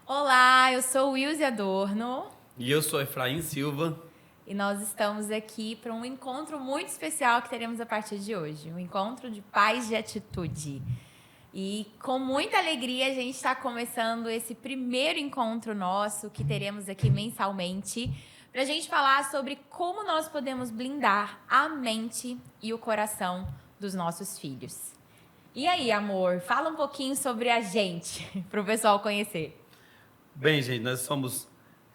Olá, eu sou Wilze Adorno. E eu sou Efraim Silva. E nós estamos aqui para um encontro muito especial que teremos a partir de hoje. Um encontro de pais de atitude. E com muita alegria a gente está começando esse primeiro encontro nosso que teremos aqui mensalmente para a gente falar sobre como nós podemos blindar a mente e o coração dos nossos filhos. E aí, amor, fala um pouquinho sobre a gente, para o pessoal conhecer. Bem, gente, nós somos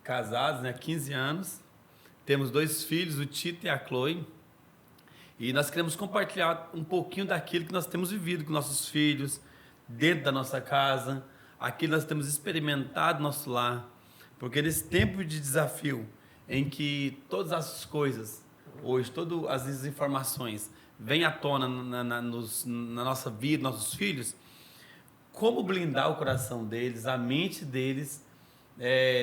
casados, né, há 15 anos. Temos 2 filhos, o Tito e a Chloe. E nós queremos compartilhar um pouquinho daquilo que nós temos vivido com nossos filhos, dentro da nossa casa, aquilo que nós temos experimentado no nosso lar. Porque nesse tempo de desafio, em que todas as coisas, hoje, todas as informações vêm à tona na nossa vida, nossos filhos, como blindar o coração deles, a mente deles,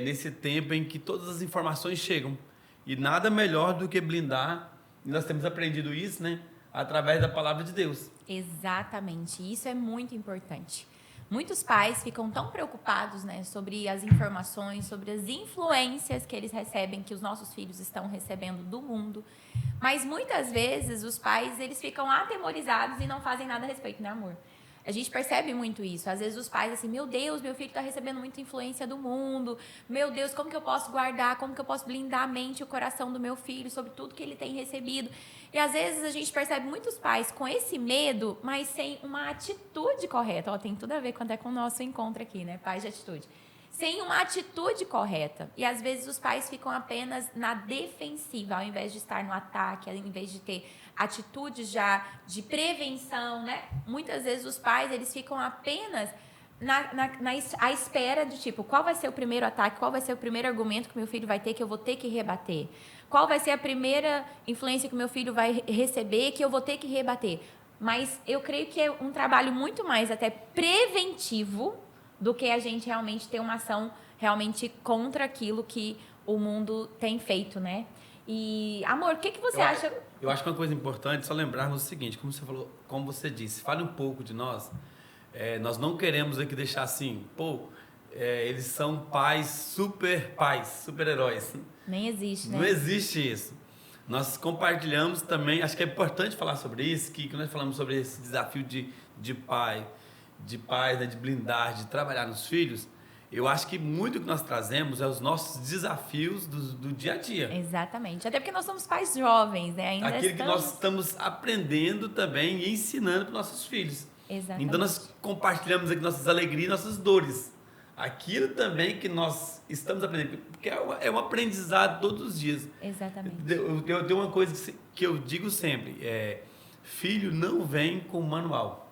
nesse tempo em que todas as informações chegam. E nada melhor do que blindar, e nós temos aprendido isso, né, através da palavra de Deus. Exatamente, isso é muito importante. Muitos pais ficam tão preocupados, né, sobre as informações, sobre as influências que eles recebem, que os nossos filhos estão recebendo do mundo. Mas muitas vezes os pais eles ficam atemorizados e não fazem nada a respeito, né, amor? A gente percebe muito isso. Às vezes os pais assim, meu Deus, meu filho está recebendo muita influência do mundo. Meu Deus, como que eu posso guardar, como que eu posso blindar a mente e o coração do meu filho sobre tudo que ele tem recebido? E às vezes a gente percebe muitos pais com esse medo, mas sem uma atitude correta. Ó, tem tudo a ver com o nosso encontro aqui, né? Pais de atitude. Sem uma atitude correta. E às vezes os pais ficam apenas na defensiva, ao invés de estar no ataque, ao invés de ter atitudes já de prevenção, né? Muitas vezes os pais, eles ficam apenas à espera de tipo, qual vai ser o primeiro ataque, qual vai ser o primeiro argumento que meu filho vai ter que eu vou ter que rebater? Qual vai ser a primeira influência que meu filho vai receber que eu vou ter que rebater? Mas eu creio que é um trabalho muito mais até preventivo do que a gente realmente ter uma ação realmente contra aquilo que o mundo tem feito, né? E, amor, o que você acha? Eu acho que uma coisa importante, só lembrarmos o seguinte, como você falou, como você disse, fale um pouco de nós. Nós não queremos aqui deixar assim, eles são super-heróis. Nem existe, né? Não existe isso. Nós compartilhamos também, acho que é importante falar sobre isso, que nós falamos sobre esse desafio de pais, né, de blindar, de trabalhar nos filhos. Eu acho que muito que nós trazemos é os nossos desafios do dia a dia. Exatamente. Até porque nós somos pais jovens, né? Ainda aquilo que nós estamos aprendendo também e ensinando para os nossos filhos. Exatamente. Então nós compartilhamos aqui nossas alegrias e nossas dores. Aquilo também que nós estamos aprendendo, porque é um aprendizado todos os dias. Exatamente. Eu tenho uma coisa que eu digo sempre, filho não vem com manual.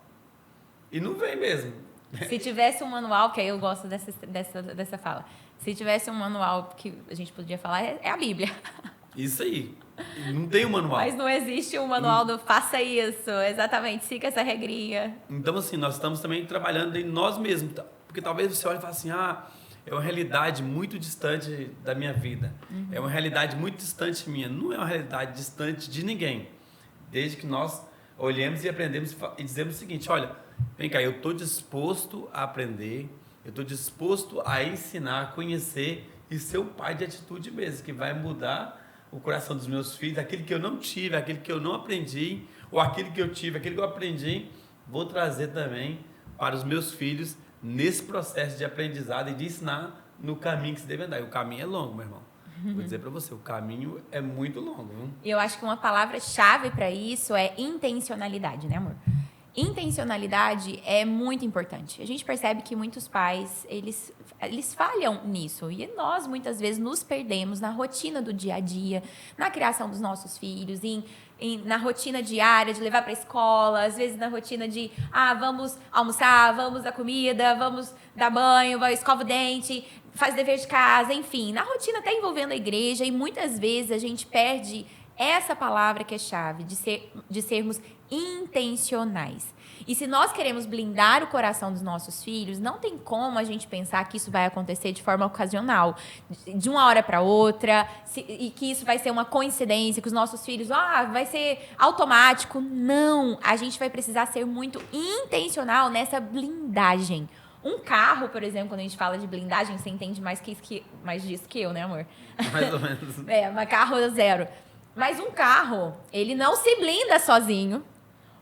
E não vem mesmo. Se tivesse um manual, que aí eu gosto dessa fala, se tivesse um manual que a gente podia falar, é a Bíblia. Isso aí. Não tem um manual. Mas não existe um manual do faça isso, exatamente, siga essa regrinha. Então, assim, nós estamos também trabalhando em nós mesmos. Porque talvez você olhe e fale assim, é uma realidade muito distante da minha vida. Uhum. É uma realidade muito distante minha. Não é uma realidade distante de ninguém. Desde que nós olhemos e aprendemos e dizemos o seguinte, olha, vem cá, eu estou disposto a aprender, eu estou disposto a ensinar, a conhecer e ser o pai de atitude mesmo, que vai mudar o coração dos meus filhos, aquilo que eu não tive, aquilo que eu não aprendi, ou aquilo que eu tive, aquilo que eu aprendi, vou trazer também para os meus filhos nesse processo de aprendizado e de ensinar no caminho que se deve andar. E o caminho é longo, meu irmão. Vou dizer para você, o caminho é muito longo. Viu? Eu acho que uma palavra-chave para isso é intencionalidade, né, amor? Intencionalidade é muito importante. A gente percebe que muitos pais, eles falham nisso. E nós, muitas vezes, nos perdemos na rotina do dia a dia, na criação dos nossos filhos, na rotina diária de levar para a escola, às vezes na rotina de, vamos almoçar, vamos dar comida, vamos dar banho, escova o dente, faz dever de casa, enfim. Na rotina até envolvendo a igreja e muitas vezes a gente perde Essa palavra que é chave, de sermos intencionais. E se nós queremos blindar o coração dos nossos filhos, não tem como a gente pensar que isso vai acontecer de forma ocasional, de uma hora para outra, e que isso vai ser uma coincidência, que os nossos filhos, vai ser automático. Não, a gente vai precisar ser muito intencional nessa blindagem. Um carro, por exemplo, quando a gente fala de blindagem, você entende mais disso que eu, né, amor? Mais ou menos. Mas carro zero. Mas um carro, ele não se blinda sozinho.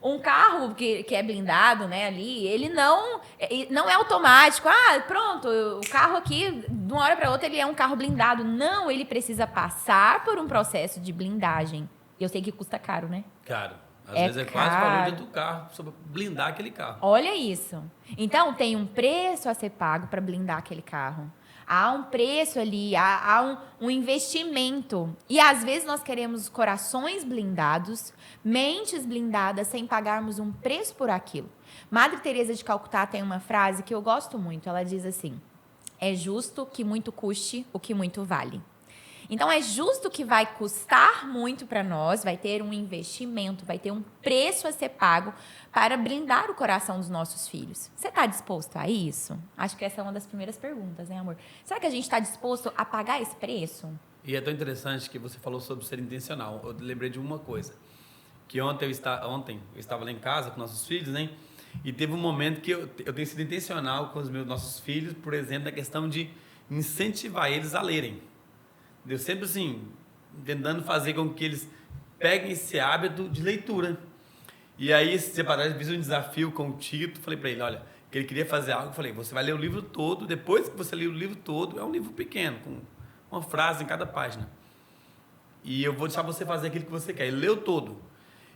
Um carro que é blindado, né, ali, ele não é automático. Pronto, o carro aqui, de uma hora para outra, ele é um carro blindado. Não, ele precisa passar por um processo de blindagem. Eu sei que custa caro, né? Caro. Às vezes é quase o valor do carro, sobre blindar aquele carro. Olha isso. Então, tem um preço a ser pago para blindar aquele carro. Há um preço ali, há um investimento. E, às vezes, nós queremos corações blindados, mentes blindadas, sem pagarmos um preço por aquilo. Madre Teresa de Calcutá tem uma frase que eu gosto muito. Ela diz assim, é justo que muito custe o que muito vale. Então, é justo que vai custar muito para nós, vai ter um investimento, vai ter um preço a ser pago para blindar o coração dos nossos filhos. Você está disposto a isso? Acho que essa é uma das primeiras perguntas, né, amor? Será que a gente está disposto a pagar esse preço? E é tão interessante que você falou sobre ser intencional. Eu lembrei de uma coisa, que ontem eu estava lá em casa com nossos filhos, né? E teve um momento que eu tenho sido intencional com os nossos filhos, por exemplo, na questão de incentivar eles a lerem. Eu sempre, assim, tentando fazer com que eles peguem esse hábito de leitura. E aí, esse separado, fiz um desafio com o Tito, falei para ele, olha, que ele queria fazer algo, eu falei, você vai ler o livro todo, depois que você ler o livro todo, é um livro pequeno, com uma frase em cada página. E eu vou deixar você fazer aquilo que você quer. Ele leu todo.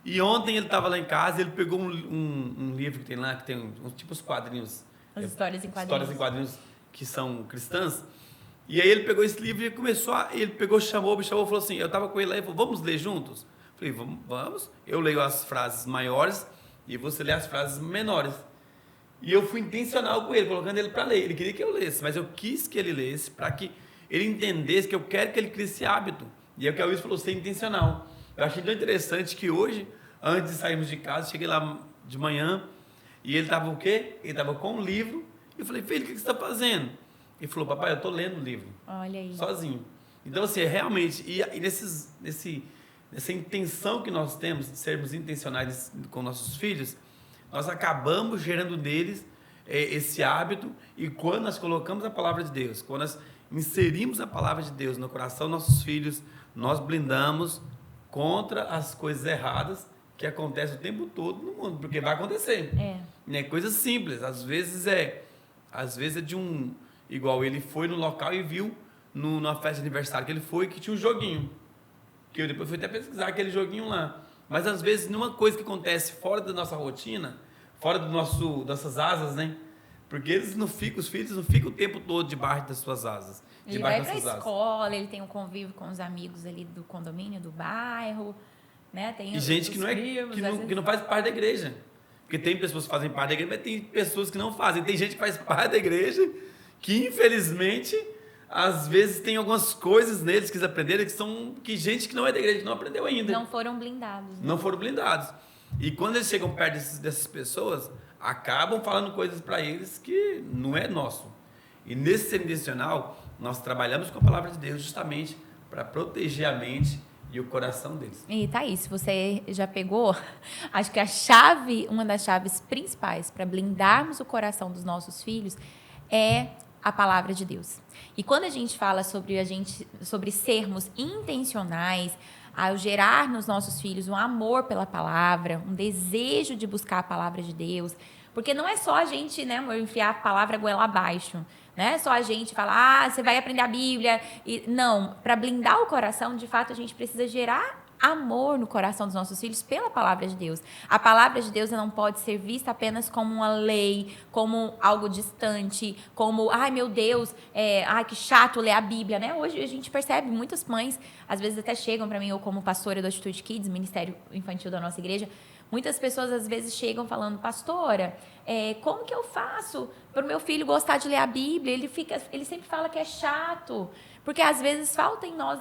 E ontem ele estava lá em casa, ele pegou um livro que tem lá, que tem tipo os quadrinhos. As histórias em quadrinhos. Histórias em quadrinhos que são cristãs. E aí ele pegou esse livro e começou ele pegou, me chamou, falou assim, eu estava com ele lá e falou, vamos ler juntos? Falei, vamos. Eu leio as frases maiores e você lê as frases menores. E eu fui intencional com ele, colocando ele para ler. Ele queria que eu lesse, mas eu quis que ele lesse para que ele entendesse que eu quero que ele crie esse hábito. E é o que a Luiz falou, ser intencional. Eu achei tão interessante que hoje, antes de sairmos de casa, cheguei lá de manhã e ele estava o quê? Ele estava com um livro. E eu falei, filho, o que você está fazendo? Ele falou, papai, eu estou lendo o livro. Olha aí. Sozinho. Então, assim, realmente, e nessa intenção que nós temos de sermos intencionais com nossos filhos, nós acabamos gerando neles esse hábito, e quando nós colocamos a palavra de Deus, quando nós inserimos a palavra de Deus no coração dos nossos filhos, nós blindamos contra as coisas erradas que acontecem o tempo todo no mundo, porque vai acontecer. Né? Coisas simples, às vezes é de um... Igual ele foi no local e viu numa festa de aniversário que ele foi, que tinha um joguinho. Que eu depois fui até pesquisar aquele joguinho lá. Mas às vezes, numa coisa que acontece fora da nossa rotina, fora dessas asas, né? Porque os filhos não ficam o tempo todo debaixo das suas asas. Ele vai para a escola, ele tem um convívio com os amigos ali do condomínio, do bairro, né? Tem e gente que não faz parte da igreja. Porque tem pessoas que fazem parte da igreja, mas tem pessoas que não fazem. Tem gente que faz parte da igreja que, infelizmente, às vezes tem algumas coisas neles que eles aprenderam que gente que não é da igreja, que não aprendeu ainda. Não foram blindados. Né? Não foram blindados. E quando eles chegam perto dessas pessoas, acabam falando coisas para eles que não é nosso. E nesse ser intencional, nós trabalhamos com a palavra de Deus justamente para proteger a mente e o coração deles. E tá aí, se você já pegou, acho que uma das chaves principais para blindarmos o coração dos nossos filhos é a palavra de Deus. E quando a gente fala sobre sermos intencionais, ao gerar nos nossos filhos um amor pela palavra, um desejo de buscar a palavra de Deus, porque não é só a gente, né, enfiar a palavra goela abaixo, né? Só a gente falar, você vai aprender a Bíblia. Não, para blindar o coração, de fato, a gente precisa gerar amor no coração dos nossos filhos pela palavra de Deus. A palavra de Deus não pode ser vista apenas como uma lei, como algo distante, como, ai meu Deus, que chato ler a Bíblia, né? Hoje a gente percebe, muitas mães, às vezes até chegam para mim, ou como pastora do Atitude Kids, Ministério Infantil da nossa igreja, Muitas pessoas, às vezes, chegam falando, pastora, como que eu faço para o meu filho gostar de ler a Bíblia? Ele sempre fala que é chato, porque, às vezes, falta em nós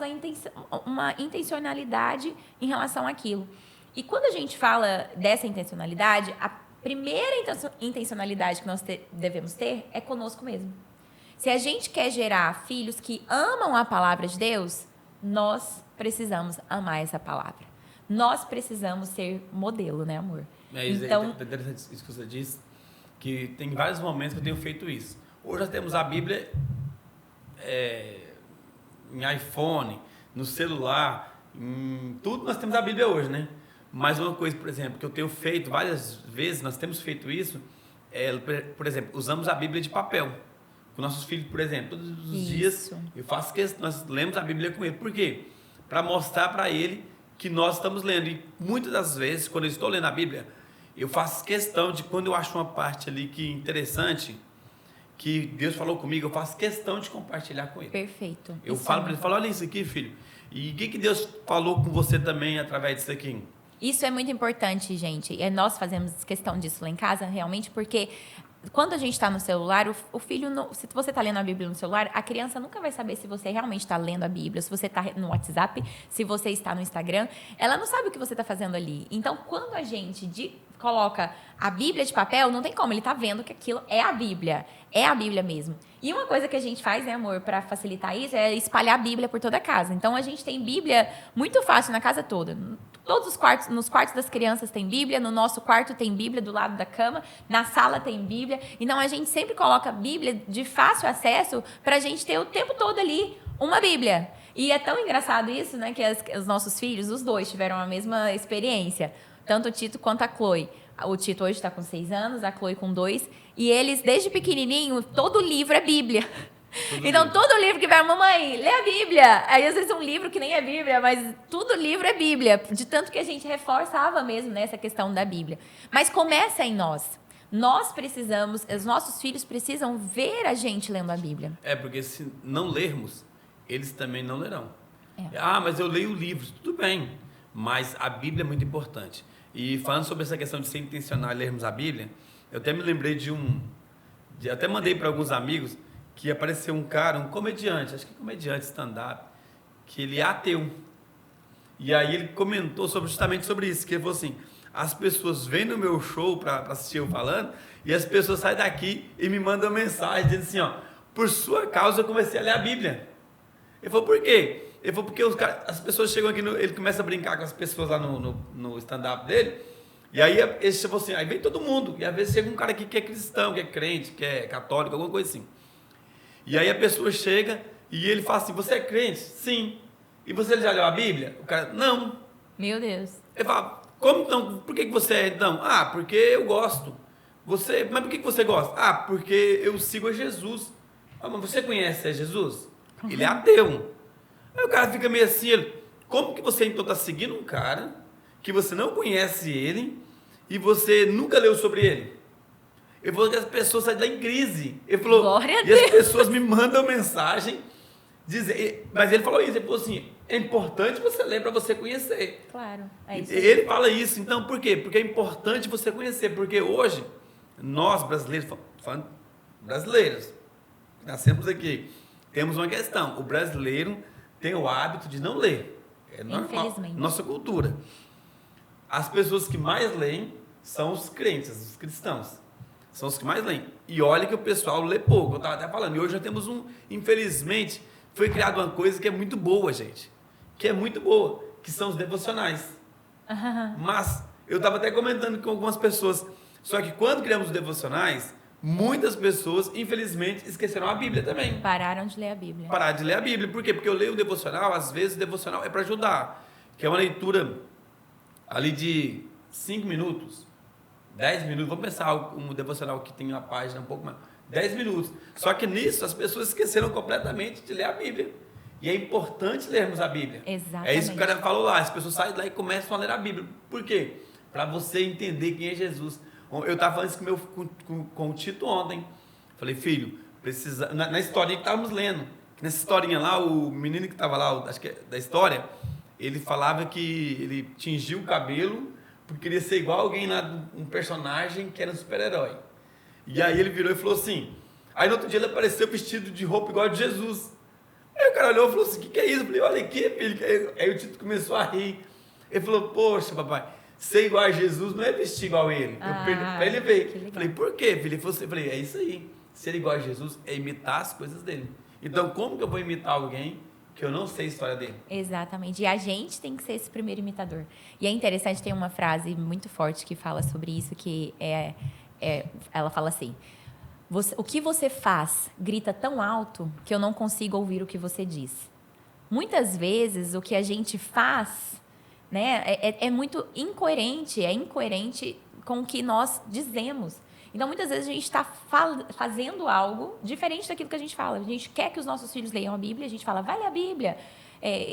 uma intencionalidade em relação àquilo. E quando a gente fala dessa intencionalidade, a primeira intencionalidade que nós devemos ter é conosco mesmo. Se a gente quer gerar filhos que amam a palavra de Deus, nós precisamos amar essa palavra. Nós precisamos ser modelo, né, amor? Então, isso que você disse, que tem vários momentos que eu tenho feito isso. Hoje nós temos a Bíblia em iPhone, no celular, em tudo nós temos a Bíblia hoje, né? Mas uma coisa, por exemplo, que eu tenho feito várias vezes, nós temos feito isso, por exemplo, usamos a Bíblia de papel. Com nossos filhos, por exemplo, todos os dias eu faço questão, nós lemos a Bíblia com ele. Por quê? Para mostrar para ele que nós estamos lendo. E muitas das vezes, quando eu estou lendo a Bíblia, eu faço questão de, quando eu acho uma parte ali que é interessante, que Deus falou comigo, eu faço questão de compartilhar com ele. Perfeito. Eu falo para ele, olha isso aqui, filho. E o que Deus falou com você também através disso aqui? Isso é muito importante, gente. Nós fazemos questão disso lá em casa, realmente, porque quando a gente está no celular, o filho, se você está lendo a Bíblia no celular, a criança nunca vai saber se você realmente está lendo a Bíblia, se você está no WhatsApp, se você está no Instagram. Ela não sabe o que você está fazendo ali. Então, quando a gente coloca a Bíblia de papel, não tem como. Ele está vendo que aquilo é a Bíblia. É a Bíblia mesmo. E uma coisa que a gente faz, né, amor, para facilitar isso, é espalhar a Bíblia por toda a casa. Então, a gente tem Bíblia muito fácil na casa toda. Todos os quartos, nos quartos das crianças tem Bíblia, no nosso quarto tem Bíblia do lado da cama, na sala tem Bíblia. Então, a gente sempre coloca a Bíblia de fácil acesso para a gente ter o tempo todo ali uma Bíblia. E é tão engraçado isso, né, que os nossos filhos, os dois, tiveram a mesma experiência. Tanto o Tito quanto a Chloe. O Tito hoje está com 6 anos, a Chloe com 2. E eles, desde pequenininho, todo livro é Bíblia. Todo livro que vai, mamãe, lê a Bíblia. Aí, às vezes, um livro que nem é Bíblia, mas todo livro é Bíblia. De tanto que a gente reforçava mesmo nessa questão da Bíblia. Mas começa em nós. Nós precisamos, os nossos filhos precisam ver a gente lendo a Bíblia. Porque se não lermos, eles também não lerão. Mas eu leio livros. Tudo bem, mas a Bíblia é muito importante. E falando sobre essa questão de ser intencional e lermos a Bíblia, eu até me lembrei até mandei para alguns amigos, que apareceu um cara, um comediante, acho que comediante stand-up, que ele é ateu. E aí ele comentou justamente sobre isso, que ele falou assim, as pessoas vêm no meu show para assistir eu falando, e as pessoas saem daqui e me mandam mensagem, dizendo assim, por sua causa eu comecei a ler a Bíblia. Ele falou, por quê? Ele falou, porque as pessoas chegam aqui, ele começa a brincar com as pessoas lá no stand-up dele, e aí ele falou assim, aí vem todo mundo, e às vezes chega um cara aqui que é cristão, que é crente, que é católico, alguma coisa assim. E aí a pessoa chega e ele fala assim, você é crente? Sim. E você já leu a Bíblia? O cara, não. Meu Deus. Ele fala, como então? Por que você é então? Porque eu gosto. Mas por que você gosta? Porque eu sigo a Jesus. Mas você conhece a Jesus? Ele é ateu. Aí o cara fica meio assim, como que você então está seguindo um cara que você não conhece ele e você nunca leu sobre ele? Ele falou que as pessoas saem lá em crise. Ele falou, Glória a Deus. As Deus. pessoas me mandam mensagem, mas ele falou isso, ele falou assim, é importante você ler para você conhecer. Claro, é isso. Ele fala isso, então por quê? Porque é importante você conhecer, porque hoje, nós brasileiros, falando brasileiros, nascemos aqui, temos uma questão, o brasileiro tem o hábito de não ler. É normal, infelizmente. nossa cultura. As pessoas que mais leem são os crentes, os cristãos. São os que mais leem. E olha que o pessoal lê pouco, eu estava até falando. E hoje já temos infelizmente, foi criada uma coisa que é muito boa, gente. Que é muito boa, que são os devocionais. Mas, eu estava até comentando com algumas pessoas, só que quando criamos os devocionais, muitas pessoas, infelizmente, esqueceram a Bíblia também. Pararam de ler a Bíblia. Pararam de ler a Bíblia. Por quê? Porque eu leio o devocional, às vezes o devocional é para ajudar. Que é uma leitura ali de 5 minutos. 10 minutos, vamos pensar um devocional que tem uma página um pouco mais, 10 minutos. Só que nisso as pessoas esqueceram completamente de ler a Bíblia. E é importante lermos a Bíblia. Exatamente. É isso que o cara falou lá, as pessoas saem lá e começam a ler a Bíblia. Por quê? Para você entender quem é Jesus. Eu estava falando isso com o Tito ontem. Falei, filho, na historinha que estávamos lendo, nessa historinha lá, o menino que estava lá, acho que é da história, ele falava que ele tingiu o cabelo porque queria ser igual alguém lá, um personagem que era um super-herói. E aí ele virou e falou assim, aí no outro dia ele apareceu vestido de roupa igual a de Jesus. Aí o cara olhou e falou assim, o que é isso? Eu falei, olha aqui, filho. Aí o Tito começou a rir. Ele falou, poxa, papai, ser igual a Jesus não é vestir igual a ele. Pra ele ver. Eu falei, por quê, filho? Eu falei, é isso aí. Ser igual a Jesus é imitar as coisas dele. Então, como que eu vou imitar alguém que eu não sei a história dele? Exatamente. E a gente tem que ser esse primeiro imitador. E é interessante, tem uma frase muito forte que fala sobre isso, que ela fala assim, o que você faz grita tão alto que eu não consigo ouvir o que você diz. Muitas vezes, o que a gente faz, né, é muito incoerente, é incoerente com o que nós dizemos. Então, muitas vezes, a gente está fazendo algo diferente daquilo que a gente fala. A gente quer que os nossos filhos leiam a Bíblia, a gente fala, vai ler a Bíblia.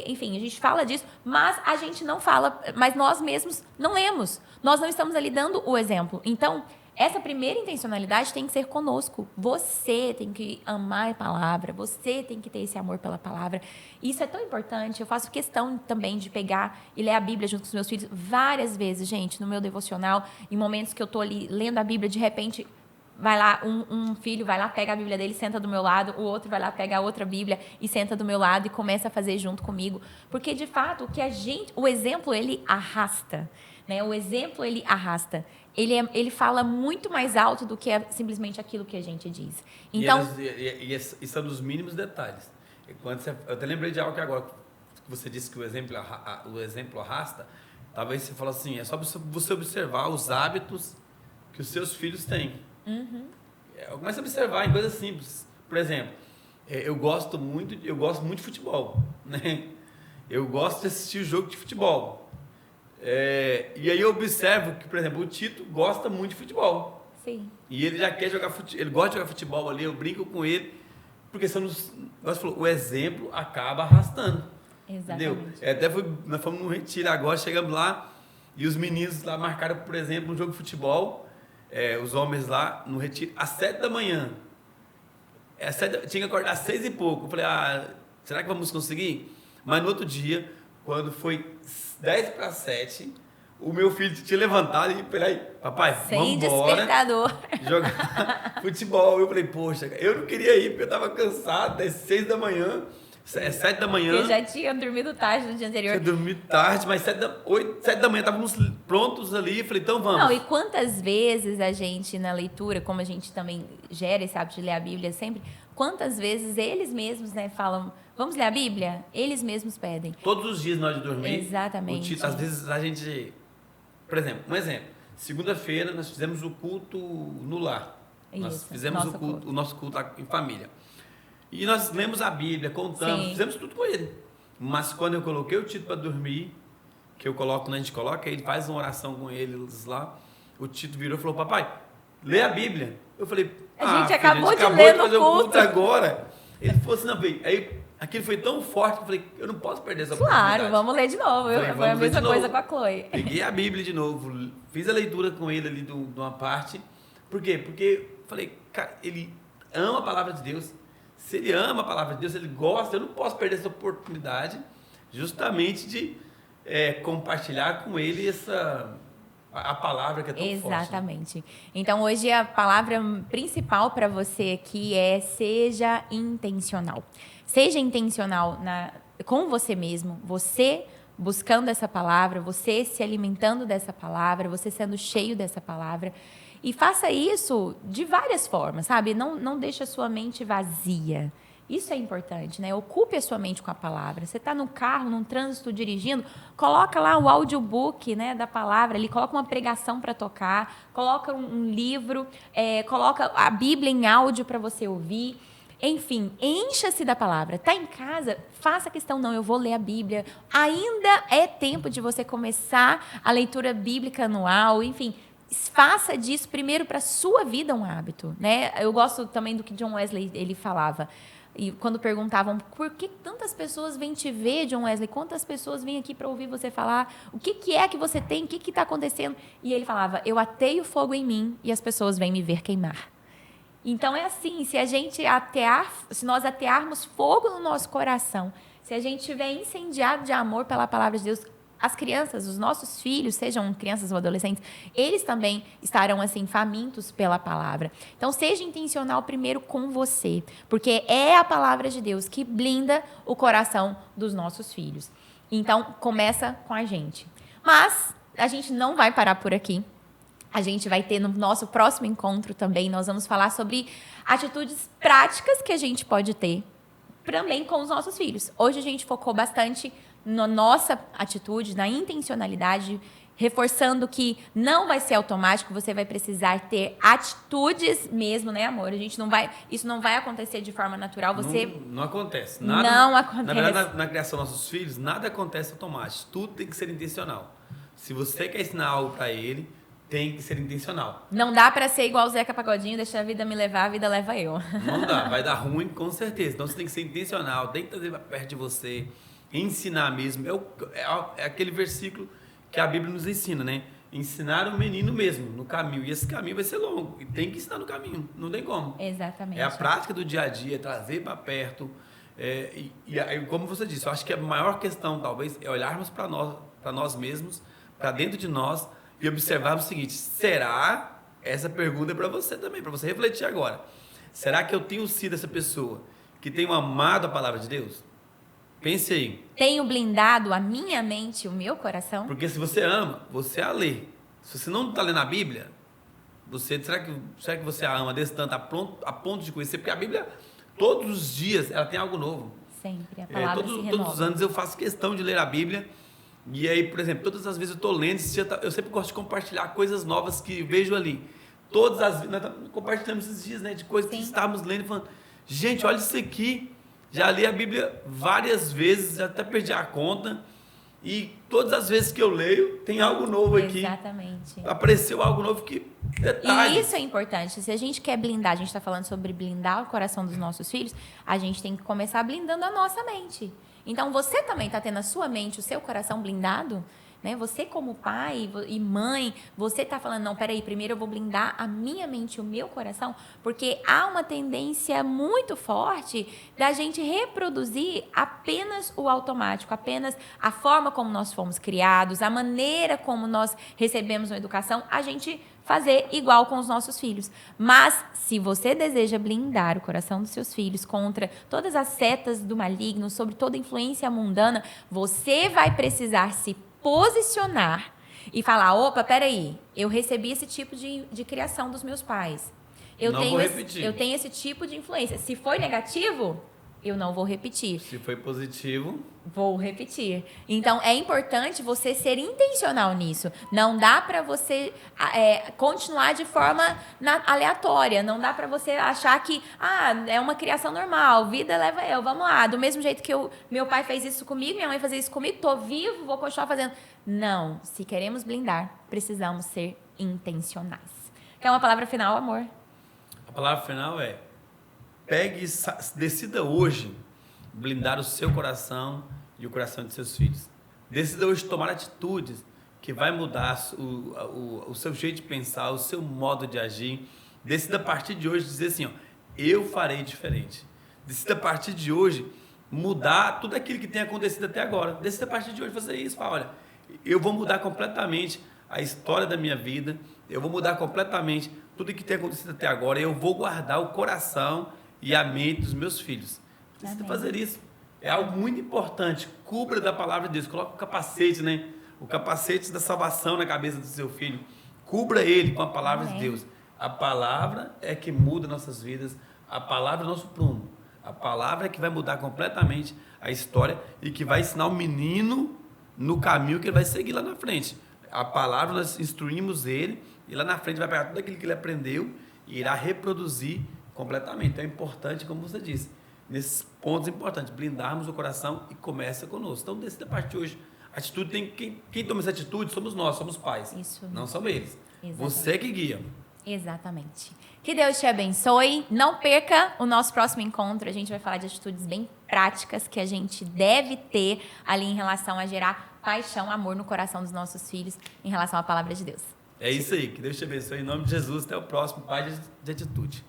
Enfim, a gente fala disso, mas a gente não fala, mas nós mesmos não lemos. Nós não estamos ali dando o exemplo. Então, essa primeira intencionalidade tem que ser conosco. Você tem que amar a palavra, você tem que ter esse amor pela palavra. Isso é tão importante. Eu faço questão também de pegar e ler a Bíblia junto com os meus filhos várias vezes, gente, no meu devocional, em momentos que eu estou ali lendo a Bíblia, de repente, vai lá, um filho vai lá, pega a Bíblia dele, senta do meu lado, o outro vai lá, pega a outra Bíblia e senta do meu lado e começa a fazer junto comigo. Porque, de fato, o exemplo, ele arrasta, né? O exemplo, ele arrasta. Ele fala muito mais alto do que simplesmente aquilo que a gente diz. Então, e são dos mínimos detalhes. Eu até lembrei de algo que agora, que você disse que o exemplo arrasta. Talvez você fale assim, é só você observar os hábitos que os seus filhos têm. Uhum. Comece a observar em coisas simples. Por exemplo, eu gosto muito de futebol, né? Eu gosto de assistir o jogo de futebol. E aí eu observo que, por exemplo, o Tito gosta muito de futebol. Sim. E ele já quer jogar futebol, ele gosta de jogar futebol ali, eu brinco com ele, porque você falou, o exemplo acaba arrastando. Exatamente. Entendeu? Nós fomos no retiro agora, chegamos lá, e os meninos lá marcaram, por exemplo, um jogo de futebol, os homens lá no retiro, às 7 da manhã. Tinha que acordar às 6 e pouco. Eu falei, será que vamos conseguir? Mas no outro dia, quando foi 10 para 7, o meu filho tinha levantado e peraí, papai, sem vamos embora despertador jogar futebol. Eu falei, poxa, eu não queria ir porque eu estava cansado, das 6 da manhã, 7 da manhã. Eu já tinha dormido tarde no dia anterior. Eu dormi tarde, mas 7 da manhã estávamos prontos ali. Falei, então vamos. Não, e quantas vezes a gente, na leitura, como a gente também gera esse hábito de ler a Bíblia sempre, quantas vezes eles mesmos, né, falam, vamos ler a Bíblia? Eles mesmos pedem. Todos os dias na hora de dormir. Exatamente. Às vezes a gente... Por exemplo, segunda-feira nós fizemos o culto no lar. Nós fizemos o nosso culto em família. E nós lemos a Bíblia, contamos, fizemos tudo com ele. Mas quando eu coloquei o Tito para dormir, que quando a gente coloca, ele faz uma oração com eles lá, o Tito virou e falou, papai, lê a Bíblia. Eu falei, a gente acabou de ler no fazer culto. O culto agora. Ele falou assim, não, aí aquilo foi tão forte que eu falei, eu não posso perder essa oportunidade. Claro, vamos ler de novo. Foi a mesma coisa com a Chloe. Peguei a Bíblia de novo, fiz a leitura com ele ali de uma parte. Por quê? Porque eu falei, cara, ele ama a palavra de Deus. Se ele ama a palavra de Deus, ele gosta, eu não posso perder essa oportunidade justamente de compartilhar com ele a palavra que é tão forte. Exatamente. Então, hoje a palavra principal para você aqui é seja intencional. Seja intencional com você mesmo, você buscando essa palavra, você se alimentando dessa palavra, você sendo cheio dessa palavra. E faça isso de várias formas, sabe? Não deixe a sua mente vazia. Isso é importante, né? Ocupe a sua mente com a palavra. Você está no carro, num trânsito, dirigindo, coloca lá o audiobook, né, da palavra ali, coloca uma pregação para tocar, coloca um livro, coloca a Bíblia em áudio para você ouvir. Enfim, encha-se da palavra. Está em casa, faça questão, não, eu vou ler a Bíblia. Ainda é tempo de você começar a leitura bíblica anual, enfim. Faça disso primeiro para a sua vida um hábito, né? Eu gosto também do que John Wesley ele falava. E quando perguntavam por que tantas pessoas vêm te ver, John Wesley, quantas pessoas vêm aqui para ouvir você falar, o que é que você tem, o que está acontecendo? E ele falava, eu ateio fogo em mim e as pessoas vêm me ver queimar. Então é assim, se nós atearmos fogo no nosso coração, se a gente estiver incendiado de amor pela palavra de Deus, as crianças, os nossos filhos, sejam crianças ou adolescentes, eles também estarão, assim, famintos pela palavra. Então, seja intencional primeiro com você, porque é a palavra de Deus que blinda o coração dos nossos filhos. Então, começa com a gente. Mas a gente não vai parar por aqui. A gente vai ter no nosso próximo encontro também, nós vamos falar sobre atitudes práticas que a gente pode ter também com os nossos filhos. Hoje a gente focou bastante na nossa atitude, na intencionalidade, reforçando que não vai ser automático, você vai precisar ter atitudes mesmo, né, amor? Isso não vai acontecer de forma natural. Não acontece. Não acontece. Na verdade, na criação dos nossos filhos, nada acontece automático. Tudo tem que ser intencional. Se você quer ensinar algo para ele, tem que ser intencional. Não dá para ser igual o Zeca Pagodinho, deixar a vida me levar, a vida leva eu. Não dá, vai dar ruim com certeza. Então você tem que ser intencional, tem que trazer perto de você, ensinar mesmo. É aquele versículo que a Bíblia nos ensina, né? Ensinar o menino mesmo no caminho. E esse caminho vai ser longo. E tem que ensinar no caminho, não tem como. Exatamente. É a prática do dia a dia, é trazer para perto. E como você disse, eu acho que a maior questão, talvez, é olharmos para nós mesmos, para dentro de nós, e observarmos o seguinte: será, essa pergunta é para você também, para você refletir agora, será que eu tenho sido essa pessoa que tenho amado a palavra de Deus? Pense aí. Tenho blindado a minha mente, o meu coração? Porque se você ama, você a lê. Se você não está lendo a Bíblia, será que você a ama desse tanto a ponto de conhecer? Porque a Bíblia, todos os dias, ela tem algo novo. Sempre, a palavra se renova. Todos os anos eu faço questão de ler a Bíblia. E aí, por exemplo, todas as vezes eu estou lendo, eu sempre gosto de compartilhar coisas novas que vejo ali. Todas as vezes, nós compartilhamos esses dias, né, de coisas que estávamos lendo e falando, gente, olha isso aqui. Já li a Bíblia várias vezes, já até perdi a conta. E todas as vezes que eu leio, tem algo novo aqui. Exatamente. Apareceu algo novo que... Detalhes. E isso é importante. Se a gente quer blindar, a gente está falando sobre blindar o coração dos nossos filhos, a gente tem que começar blindando a nossa mente. Então, você também está tendo a sua mente, o seu coração blindado? Né? Você como pai e mãe, você está falando, não, peraí, primeiro eu vou blindar a minha mente, o meu coração, porque há uma tendência muito forte da gente reproduzir apenas o automático, apenas a forma como nós fomos criados, a maneira como nós recebemos uma educação, a gente fazer igual com os nossos filhos. Mas, se você deseja blindar o coração dos seus filhos contra todas as setas do maligno, sobre toda influência mundana, você vai precisar se posicionar e falar, opa, peraí, eu recebi esse tipo de criação dos meus pais. Eu tenho esse tipo de influência. Se foi negativo, eu não vou repetir. Se foi positivo, vou repetir. Então, é importante você ser intencional nisso. Não dá para você continuar de forma aleatória. Não dá para você achar que é uma criação normal, vida leva eu, vamos lá. Do mesmo jeito que meu pai fez isso comigo, minha mãe fazia isso comigo, tô vivo, vou continuar fazendo. Não. Se queremos blindar, precisamos ser intencionais. Quer uma palavra final, amor? A palavra final é: decida hoje blindar o seu coração e o coração de seus filhos. Decida hoje tomar atitudes que vai mudar o seu jeito de pensar, o seu modo de agir. Decida a partir de hoje dizer assim, eu farei diferente. Decida a partir de hoje mudar tudo aquilo que tem acontecido até agora. Decida a partir de hoje fazer isso. Fala, olha, eu vou mudar completamente a história da minha vida, eu vou mudar completamente tudo que tem acontecido até agora, eu vou guardar o coração e a mente dos meus filhos. Decida fazer isso. É algo muito importante. Cubra da palavra de Deus. Coloque o capacete, né? O capacete da salvação na cabeça do seu filho. Cubra ele com a palavra de Deus. A palavra é que muda nossas vidas. A palavra é o nosso prumo. A palavra é que vai mudar completamente a história e que vai ensinar o menino no caminho que ele vai seguir lá na frente. A palavra, nós instruímos ele e lá na frente vai pegar tudo aquilo que ele aprendeu e irá reproduzir completamente. Então é importante, como você disse, nesses pontos importantes, blindarmos o coração e começa conosco. Então, decida a partir de hoje. A atitude tem quem toma essa atitude somos nós, somos pais. Isso. Não são eles. Exatamente. Você que guia. Exatamente. Que Deus te abençoe. Não perca o nosso próximo encontro. A gente vai falar de atitudes bem práticas que a gente deve ter ali em relação a gerar paixão, amor no coração dos nossos filhos em relação à palavra de Deus. É isso aí. Que Deus te abençoe. Em nome de Jesus. Até o próximo. Pai de atitude.